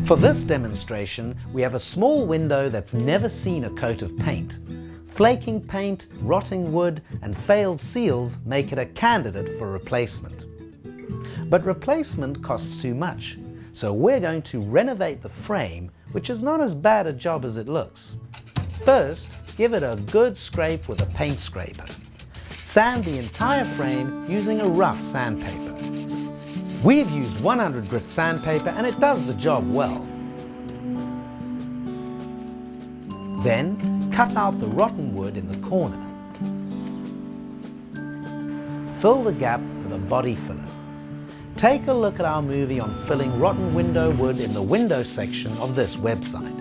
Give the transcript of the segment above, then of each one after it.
For this demonstration, we have a small window that's never seen a coat of paint. Flaking paint, rotting wood, and failed seals make it a candidate for replacement. But replacement costs too much, so we're going to renovate the frame, which is not as bad a job as it looks. First, give it a good scrape with a paint scraper. Sand the entire frame using a rough sandpaper. We've used 100 grit sandpaper and it does the job well. Then, cut out the rotten wood in the corner. Fill the gap with a body filler. Take a look at our movie on filling rotten window wood in the window section of this website.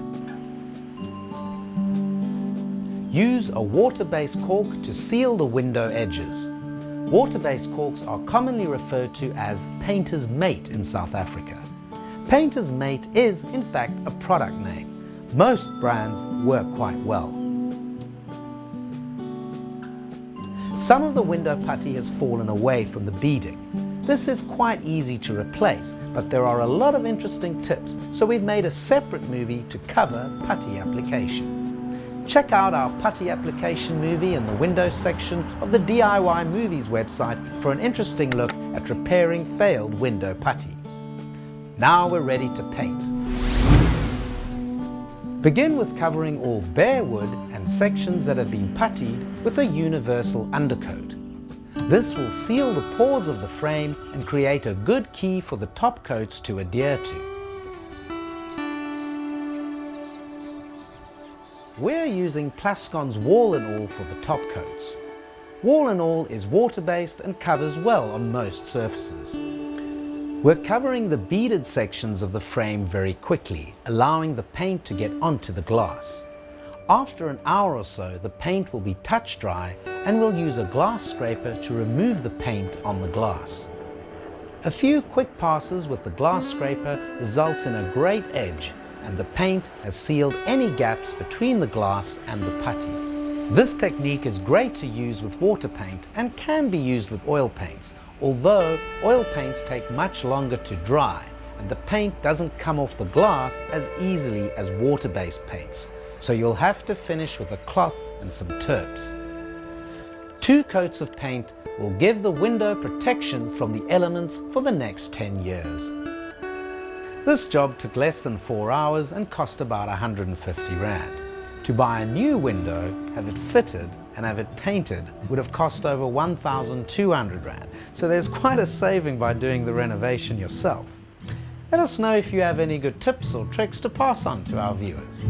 Use a water-based cork to seal the window edges. Water-based corks are commonly referred to as painter's mate in South Africa. Painter's mate is, in fact, a product name. Most brands work quite well. Some of the window putty has fallen away from the beading. This is quite easy to replace, but there are a lot of interesting tips, so we've made a separate movie to cover putty application. Check out our putty application movie in the Windows section of the DIY Movies website for an interesting look at repairing failed window putty. Now we're ready to paint. Begin with covering all bare wood and sections that have been puttied with a universal undercoat. This will seal the pores of the frame and create a good key for the top coats to adhere to. We're using Plascon's Wall-and-All for the top coats. Wall-and-All is water-based and covers well on most surfaces. We're covering the beaded sections of the frame very quickly, allowing the paint to get onto the glass. After an hour or so, the paint will be touch dry and we'll use a glass scraper to remove the paint on the glass. A few quick passes with the glass scraper results in a great edge, and the paint has sealed any gaps between the glass and the putty. This technique is great to use with water paint and can be used with oil paints, although oil paints take much longer to dry and the paint doesn't come off the glass as easily as water-based paints, so you'll have to finish with a cloth and some terps. 2 coats of paint will give the window protection from the elements for the next 10 years. This job took less than 4 hours and cost about 150 Rand. To buy a new window, have it fitted and have it painted would have cost over 1,200 Rand. So there's quite a saving by doing the renovation yourself. Let us know if you have any good tips or tricks to pass on to our viewers.